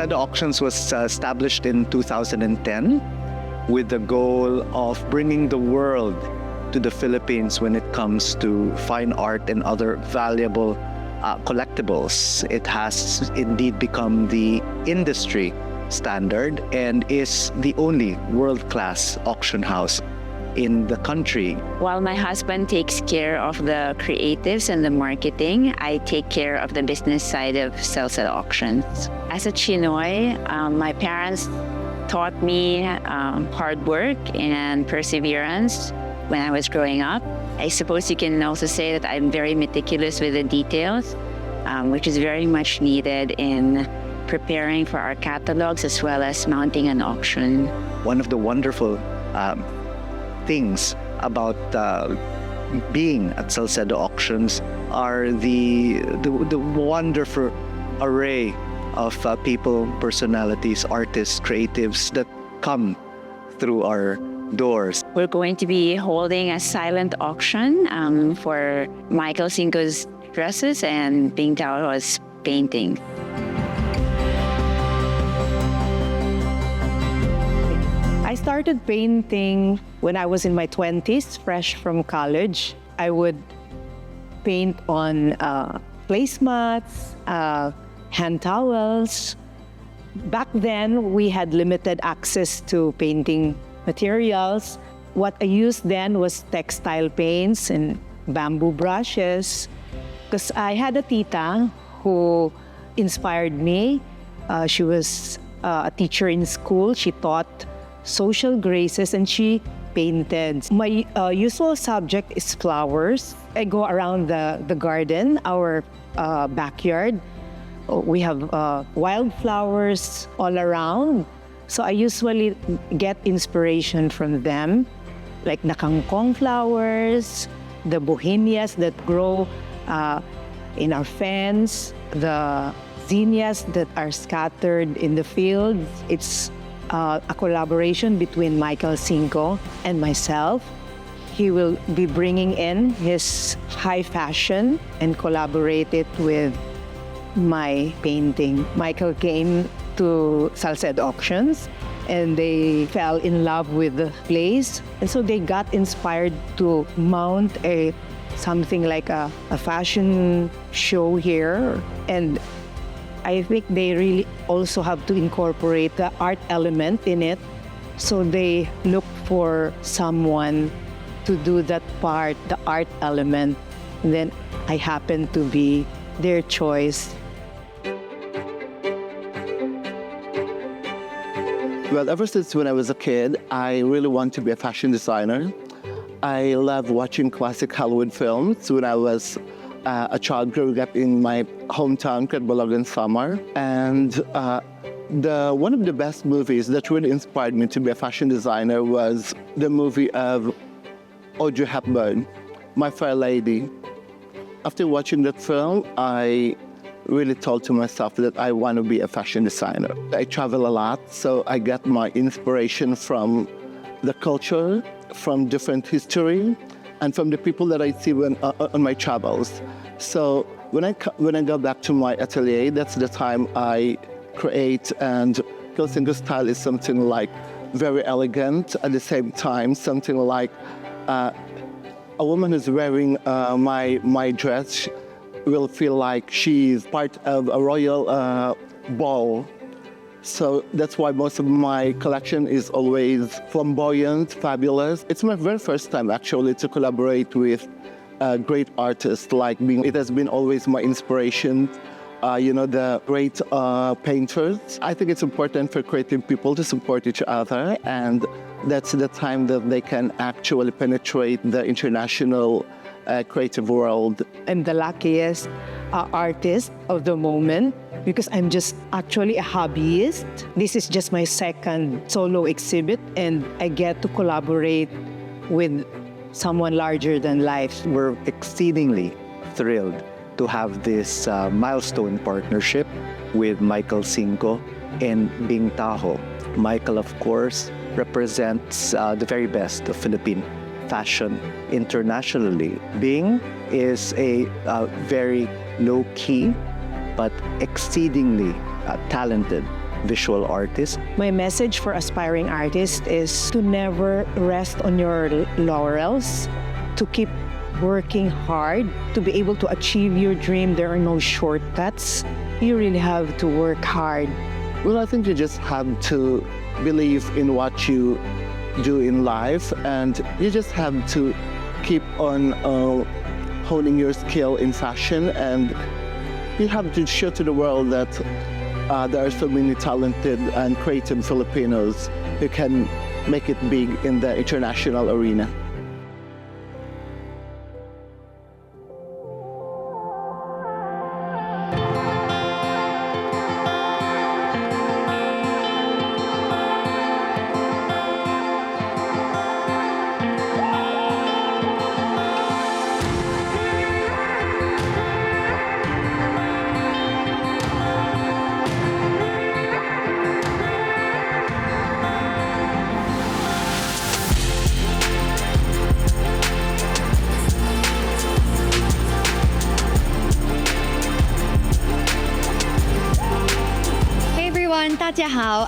Salcedo Auctions was established in 2010 with the goal of bringing the world to the Philippines when it comes to fine art and other valuable collectibles. It has indeed become the industry standard and is the only world-class auction house in the country. While my husband takes care of the creatives and the marketing, I take care of the business side of Salcedo Auctions. As a CHiNOY, my parents taught me hard work and perseverance when I was growing up. I suppose you can also say that I'm very meticulous with the details, which is very much needed in preparing for our catalogs as well as mounting an auction. One of the wonderful things about being at Salcedo Auctions are the wonderful array of people, personalities, artists, creatives that come through our doors. We're going to be holding a silent auction for Michael Cinco's dresses and Bing Taojo's painting. I started painting when I was in my 20s, fresh from college. I would paint on placemats, hand towels. Back then, we had limited access to painting materials. What I used then was textile paints and bamboo brushes. Because I had a tita who inspired me. She was a teacher in school. She taught social graces and she painted. My usual subject is flowers. I go around the garden, our backyard. We have wildflowers all around. So I usually get inspiration from them, like the kangkong flowers, the bohemias that grow in our fence, the zinnias that are scattered in the fields. It's a collaboration between Michael Cinco and myself. He will be bringing in his high fashion and collaborate it with my painting. Michael came to Salcedo Auctions and they fell in love with the place. And so they got inspired to mount something like a fashion show here. And I think they really also have to incorporate the art element in it. So they look for someone to do that part, the art element. And then I happen to be their choice. Well, ever since when I was a kid, I really want to be a fashion designer. I love watching classic Hollywood films when I was a child growing up in my hometown, Bulacan, Samar. And one of the best movies that really inspired me to be a fashion designer was the movie of Audrey Hepburn, My Fair Lady. After watching that film, I really told to myself that I want to be a fashion designer. I travel a lot, so I get my inspiration from the culture, from different history, and from the people that I see on my travels. So when I go back to my atelier, that's the time I create, and Cinco style is something like very elegant, at the same time something like a woman who's wearing my dress will feel like she's part of a royal ball. So that's why most of my collection is always flamboyant, fabulous. It's my very first time actually to collaborate with great artists like Bing. It has been always my inspiration, the great painters. I think it's important for creative people to support each other, and that's the time that they can actually penetrate the international creative world. I'm the luckiest artist of the moment because I'm just actually a hobbyist. This is just my second solo exhibit and I get to collaborate with someone larger than life. We're exceedingly thrilled to have this milestone partnership with Michael Cinco and Bing Taojo. Michael, of course, represents the very best of Philippine fashion internationally. Bing is a very low-key but exceedingly talented visual artist. My message for aspiring artists is to never rest on your laurels, to keep working hard to be able to achieve your dream. There are no shortcuts. You really have to work hard. Well, I think you just have to believe in what you do in life, and you just have to keep on honing your skill in fashion, and you have to show to the world that there are so many talented and creative Filipinos who can make it big in the international arena.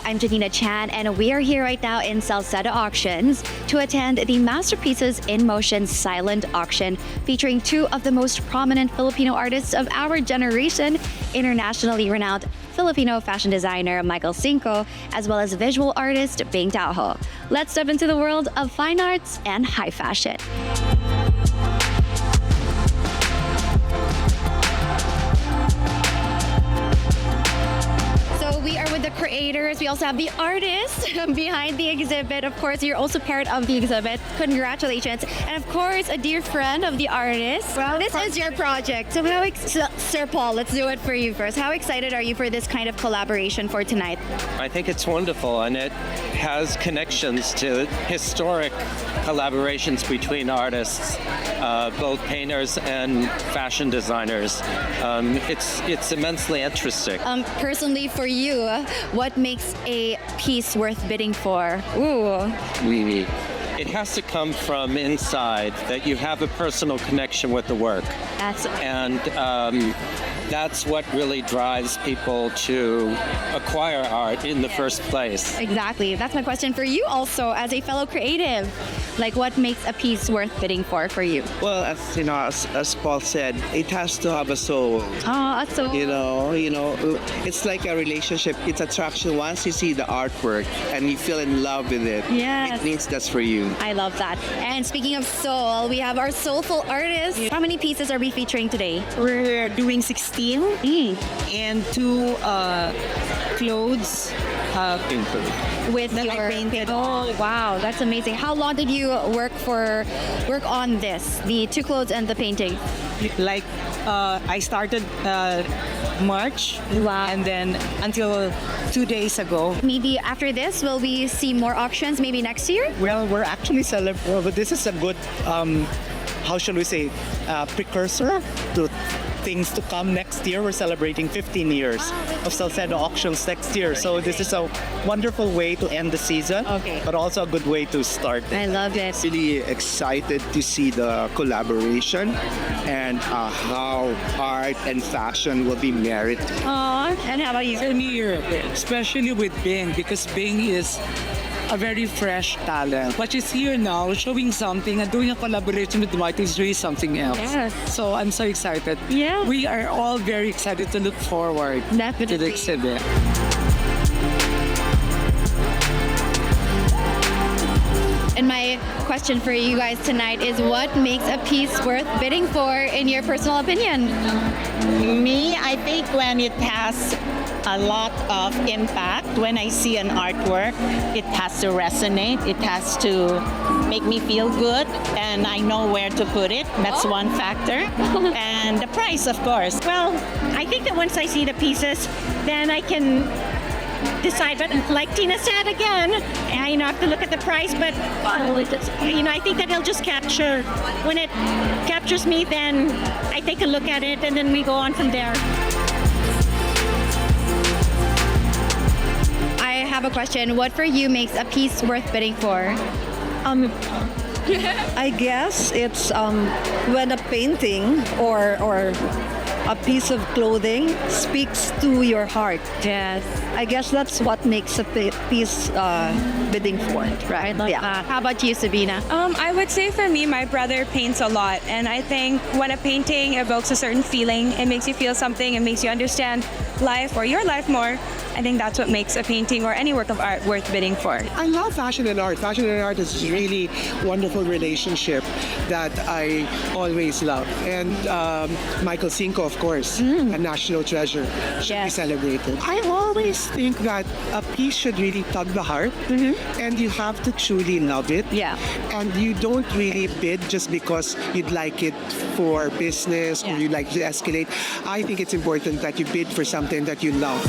I'm Janina Chan, and we are here right now in Salcedo Auctions to attend the Masterpieces in Motion silent auction featuring two of the most prominent Filipino artists of our generation, internationally renowned Filipino fashion designer Michael Cinco, as well as visual artist Bing Taojo. Let's step into the world of fine arts and high fashion. The creators, we also have the artists behind the exhibit. Of course, you're also part of the exhibit. Congratulations. And of course, a dear friend of the artist. Well, this is your project. So Sir Paul, let's do it for you first. How excited are you for this kind of collaboration for tonight? I think it's wonderful, and it has connections to historic collaborations between artists, both painters and fashion designers. It's immensely interesting. Personally, for you, what makes a piece worth bidding for? Ooh. It has to come from inside, that you have a personal connection with the work. That's what really drives people to acquire art in the first place. Exactly. That's my question for you also as a fellow creative. Like, what makes a piece worth bidding for you? Well, as Paul said, it has to have a soul. Oh, a soul. You know, it's like a relationship. It's attraction. Once you see the artwork and you feel in love with it, yes, it means that's for you. I love that. And speaking of soul, we have our soulful artists. How many pieces are we featuring today? We're doing 16 and 2 clothes with that your I painted. Oh wow, that's amazing. How long did you work on this, the 2 clothes and the painting? Like I started March, wow, and then until 2 days ago. Maybe after this, will we see more auctions? Maybe next year? Well, we're actually celebrating. But this is a good, how shall we say, precursor to things to come next year. We're celebrating 15 years of Salcedo Auctions next year. So this is a wonderful way to end the season, but also a good way to start it. I love it. Really excited to see the collaboration and how art and fashion will be married. Aww. And how about you? Same here, especially with Bing, because Bing is a very fresh talent. What is here now, showing something and doing a collaboration with Mike is really something else. Yes. So I'm so excited. Yeah. We are all very excited to look forward Definitely. to the exhibit. And my question for you guys tonight is, what makes a piece worth bidding for in your personal opinion? Me, I think when it has a lot of impact, when I see an artwork, it has to resonate, it has to make me feel good, and I know where to put it. That's one factor. And the price, of course. Well, I think that once I see the pieces, then I can decide. But like Tina said again, I have to look at the price, but I think that it'll just capture. When it captures me, then I take a look at it, and then we go on from there. I have a question. What for you makes a piece worth bidding for? I guess it's when a painting or a piece of clothing speaks to your heart. Yes. I guess that's what makes a piece bidding for it, right? How about you, Sabina? I would say for me, my brother paints a lot, and I think when a painting evokes a certain feeling, it makes you feel something, it makes you understand life or your life more. I think that's what makes a painting or any work of art worth bidding for. I love fashion and art. Fashion and art is a really wonderful relationship that I always love. And Michael Cinco, of course, a national treasure, should be celebrated. I always think that a piece should really tug the heart, and you have to truly love it. Yeah. And you don't really bid just because you'd like it for business or you'd like to escalate. I think it's important that you bid for something that you love.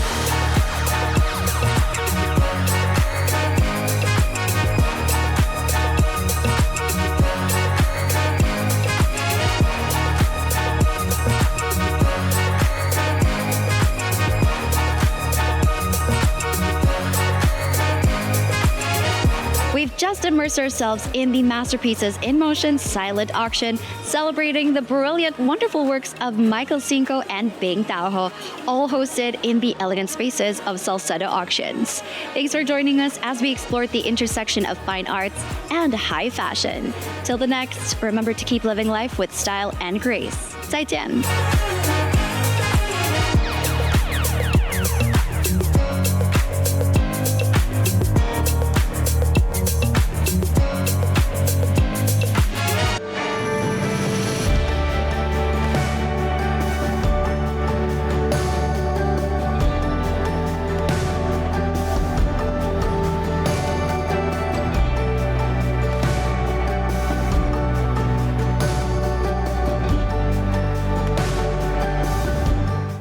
We've just immersed ourselves in the Masterpieces in Motion silent auction, celebrating the brilliant, wonderful works of Michael Cinco and Bing Taojo, all hosted in the elegant spaces of Salcedo Auctions. Thanks for joining us as we explored the intersection of fine arts and high fashion. Till the next, remember to keep living life with style and grace. 再见.